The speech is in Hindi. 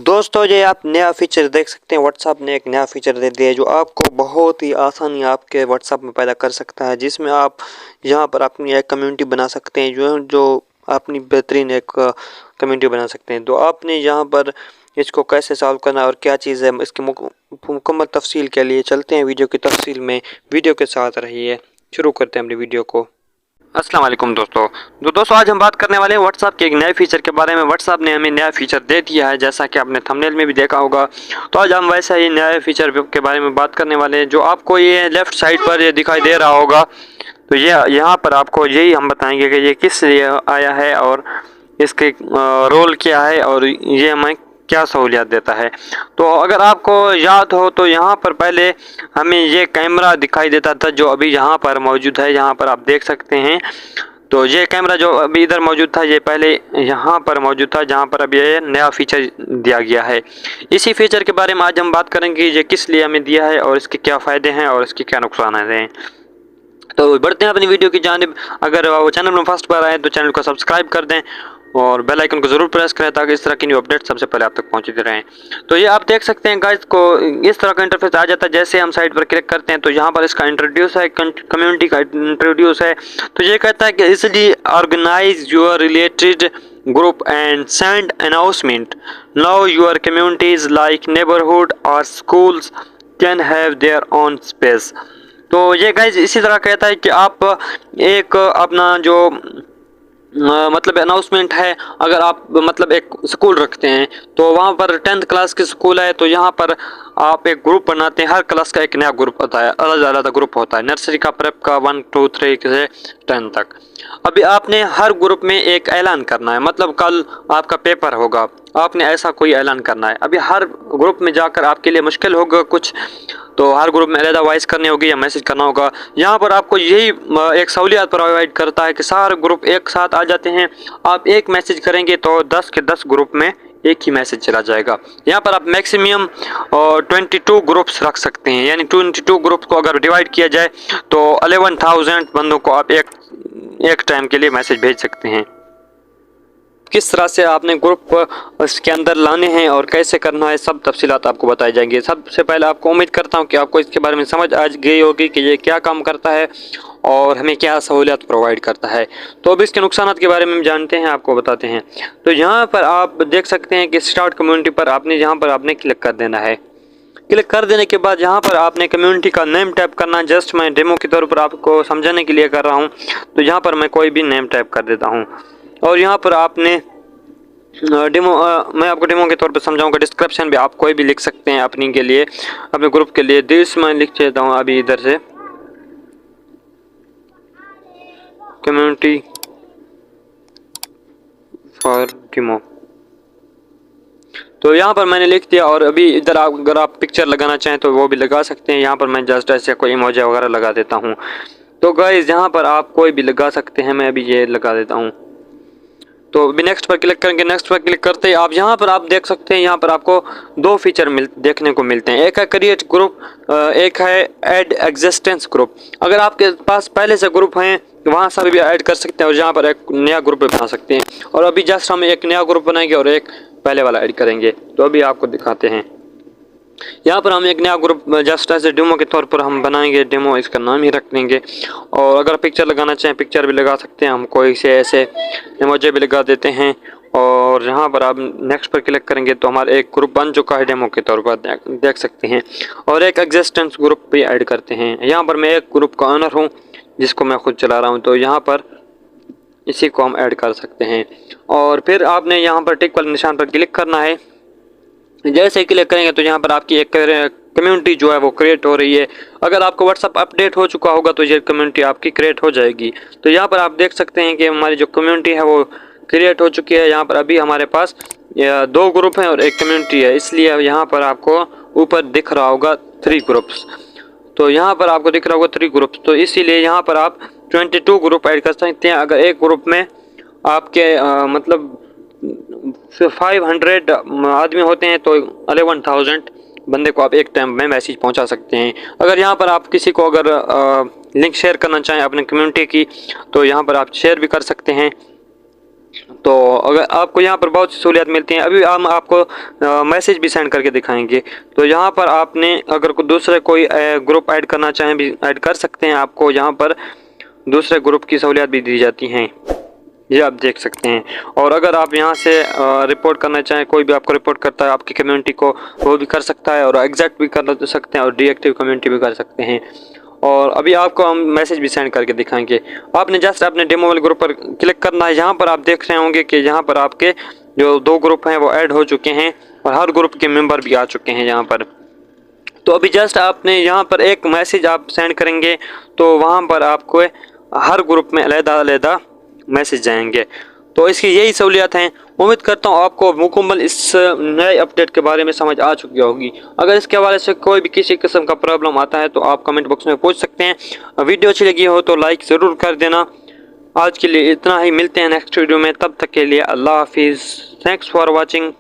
दोस्तों ये आप नया फीचर देख सकते हैं। व्हाट्सएप ने एक नया फीचर दे दिया है जो आपको बहुत ही आसानी आपके व्हाट्सएप में पैदा कर सकता है, जिसमें आप यहां पर अपनी एक कम्युनिटी बना सकते हैं जो अपनी बेहतरीन एक कम्युनिटी बना सकते हैं। तो आपने यहां पर इसको कैसे सॉल्व करना और क्या चीज़ है इसकी मुकम्मल तफसील के लिए चलते हैं वीडियो की तफसील में। वीडियो के साथ रहिए, शुरू करते हैं अपनी वीडियो को। अस्सलाम वालेकुम दोस्तों आज हम बात करने वाले हैं व्हाट्सएप के एक नए फीचर के बारे में। व्हाट्सएप ने हमें नया फीचर दे दिया है, जैसा कि आपने थंबनेल में भी देखा होगा। तो आज हम वैसा ही नए फीचर के बारे में बात करने वाले हैं। जो आपको ये लेफ्ट साइड पर ये दिखाई दे रहा होगा, तो ये यहाँ पर आपको यही हम बताएंगे कि ये किस लिए आया है और इसके रोल क्या है और ये हमें क्या सहूलियत देता है। तो अगर आपको याद हो तो यहाँ पर पहले हमें ये कैमरा दिखाई देता था जो अभी यहाँ पर मौजूद है, यहाँ पर आप देख सकते हैं। तो ये कैमरा जो अभी इधर मौजूद था ये पहले यहाँ पर मौजूद था, जहाँ पर अभी ये नया फीचर दिया गया है। इसी फीचर के बारे में आज हम बात करेंगे, ये किस लिए हमें दिया है और इसके क्या फ़ायदे हैं और इसके क्या नुकसान हैं। तो बढ़ते हैं अपनी वीडियो की जानिब। अगर वो चैनल में फर्स्ट बार आए तो चैनल को सब्सक्राइब कर दें और बेल आइकन को ज़रूर प्रेस करें ताकि इस तरह की न्यू अपडेट सबसे पहले आप तक पहुंचते रहें। तो ये आप देख सकते हैं गाइस को इस तरह का इंटरफेस आ जाता है। जैसे हम साइट पर क्लिक करते हैं तो यहाँ पर इसका इंट्रोड्यूस है, कम्युनिटी का इंट्रोड्यूस है। तो ये कहता है कि easily organise your related group and send announcement. Now your communities like neighbourhood और schools can have their own space. तो ये गाइज इसी तरह कहता है कि आप एक अपना जो मतलब अनाउंसमेंट है, अगर आप मतलब एक स्कूल रखते हैं तो वहाँ पर 10th क्लास की स्कूल है तो यहाँ पर आप एक ग्रुप बनाते हैं। हर क्लास का एक नया ग्रुप होता है, अलग अलग ग्रुप होता है, नर्सरी का, प्रेप का, 1 2 3 से 10 तक। अभी आपने हर ग्रुप में एक ऐलान करना है, मतलब कल आपका पेपर होगा, आपने ऐसा कोई ऐलान करना है। अभी हर ग्रुप में जाकर आपके लिए मुश्किल होगा कुछ, तो हर ग्रुप में अलग वॉइस करनी होगी या मैसेज करना होगा। यहाँ पर आपको यही एक सहूलियत प्रोवाइड करता है कि सारे ग्रुप एक साथ आ जाते हैं। आप एक मैसेज करेंगे तो 10 के 10 ग्रुप में एक ही मैसेज चला जाएगा। यहाँ पर आप मैक्सिमम 22 ग्रुप्स रख सकते हैं, यानी 22 ग्रुप को अगर डिवाइड किया जाए तो 11,000 बंदों को आप एक टाइम के लिए मैसेज भेज सकते हैं। किस तरह से आपने ग्रुप इसके अंदर लाने हैं और कैसे करना है, सब तफसीलात आपको बताई जाएंगी। सबसे पहले आपको उम्मीद करता हूं कि आपको इसके बारे में समझ आ गई होगी कि ये क्या काम करता है और हमें क्या सहूलियत प्रोवाइड करता है। तो अब इसके नुकसानात के बारे में जानते हैं, आपको बताते हैं। तो यहाँ पर आप देख सकते हैं कि स्टार्ट कम्युनिटी पर आपने क्लिक कर देना है। क्लिक कर देने के बाद यहाँ पर आपने कम्युनिटी का नेम टाइप करना। जस्ट मैं डेमो के तौर पर आपको समझाने के लिए कर रहा हूँ, तो यहाँ पर मैं कोई भी नेम टाइप कर देता हूँ और यहाँ पर आपने डेमो मैं आपको डेमो के तौर पर समझाऊंगा। डिस्क्रिप्शन भी आप कोई भी लिख सकते हैं अपनी के लिए, अपने ग्रुप के लिए। दिस मैं लिख देता हूँ अभी इधर से, कम्युनिटी फॉर डेमो। तो यहाँ पर मैंने लिख दिया और अभी इधर अगर आप पिक्चर लगाना चाहें तो वो भी लगा सकते हैं। यहाँ पर मैं जस्ट ऐसे कोई इमोजी वगैरह लगा देता हूँ। तो गाइस यहाँ पर आप कोई भी लगा सकते हैं, मैं अभी ये लगा देता हूँ। तो अभी नेक्स्ट पर क्लिक करेंगे। नेक्स्ट पर क्लिक करते ही आप यहाँ पर आप देख सकते हैं, यहाँ पर आपको दो फीचर देखने को मिलते हैं। एक है क्रिएट ग्रुप, एक है ऐड एग्जिस्टेंस ग्रुप। अगर आपके पास पहले से ग्रुप हैं वहाँ से भी ऐड कर सकते हैं और यहाँ पर एक नया ग्रुप बना सकते हैं। और अभी जस्ट हम एक नया ग्रुप बनाएंगे और एक पहले वाला ऐड करेंगे। तो अभी आपको दिखाते हैं। यहाँ पर हम एक नया ग्रुप जस्ट ऐसे डेमो के तौर पर हम बनाएंगे, डेमो इसका नाम ही रख देंगे। और अगर पिक्चर लगाना चाहें पिक्चर भी लगा सकते हैं, हम कोई से ऐसे इमोजी भी लगा देते हैं। और यहाँ पर आप नेक्स्ट पर क्लिक करेंगे तो हमारा एक ग्रुप बन चुका है डेमो के तौर पर, देख सकते हैं। और एक एग्जिस्टेंस ग्रुप भी ऐड करते हैं। यहाँ पर मैं एक ग्रुप का ऑनर हूँ जिसको मैं खुद चला रहा हूँ, तो यहाँ पर इसी को हम ऐड कर सकते हैं। और फिर आपने यहाँ पर टिक वाले निशान पर क्लिक करना है। जैसे ही क्लिक करेंगे तो यहाँ पर आपकी एक कम्युनिटी जो है वो क्रिएट हो रही है। अगर आपको व्हाट्सअप अपडेट हो चुका होगा तो ये कम्युनिटी आपकी क्रिएट हो जाएगी। तो यहाँ पर आप देख सकते हैं कि हमारी जो कम्युनिटी है वो क्रिएट हो चुकी है। यहाँ पर अभी हमारे पास 2 ग्रुप हैं और एक कम्युनिटी है, इसलिए यहाँ पर आपको ऊपर दिख रहा होगा 3 ग्रुप्स। तो यहाँ पर आपको दिख रहा होगा 3 ग्रुप्स, तो इसीलिए यहाँ पर आप 22 ग्रुप ऐड कर सकते हैं। अगर एक ग्रुप में आपके मतलब 500 आदमी होते हैं तो 11,000 बंदे को आप एक टाइम में मैसेज पहुंचा सकते हैं। अगर यहाँ पर आप किसी को अगर लिंक शेयर करना चाहें अपने कम्युनिटी की तो यहाँ पर आप शेयर भी कर सकते हैं। तो अगर आपको यहाँ पर बहुत सी सहूलियत मिलती हैं। अभी हम आपको मैसेज भी सेंड करके दिखाएंगे। तो यहाँ पर आपने अगर दूसरे कोई ग्रुप ऐड करना चाहें भी ऐड कर सकते हैं। आपको यहाँ पर दूसरे ग्रुप की सहूलियत भी दी जाती हैं, ये आप देख सकते हैं। और अगर आप यहाँ से रिपोर्ट करना चाहें, कोई भी आपको रिपोर्ट करता है आपकी कम्युनिटी को, वो भी कर सकता है। और एग्जैक्ट भी कर सकते हैं और डीएक्टिव कम्युनिटी भी कर सकते हैं। और अभी आपको हम मैसेज भी सेंड करके दिखाएंगे। आपने जस्ट अपने डेमो वाले ग्रुप पर क्लिक करना है। यहाँ पर आप देख रहे होंगे कि यहाँ पर आपके जो 2 ग्रुप हैं वो ऐड हो चुके हैं और हर ग्रुप के मेंबर भी आ चुके हैं यहाँ पर। तो अभी जस्ट आपने यहाँ पर एक मैसेज आप सेंड करेंगे तो वहाँ पर आपको हर ग्रुप में अलग-अलग मैसेज जाएंगे। तो इसकी यही सहूलियत हैं। उम्मीद करता हूँ आपको मुकम्मल इस नए अपडेट के बारे में समझ आ चुकी होगी। अगर इसके हवाले से कोई भी किसी किस्म का प्रॉब्लम आता है तो आप कमेंट बॉक्स में पूछ सकते हैं। वीडियो अच्छी लगी हो तो लाइक ज़रूर कर देना। आज के लिए इतना ही, मिलते हैं नेक्स्ट वीडियो में। तब तक के लिए अल्लाह हाफिज़। Thanks for watching.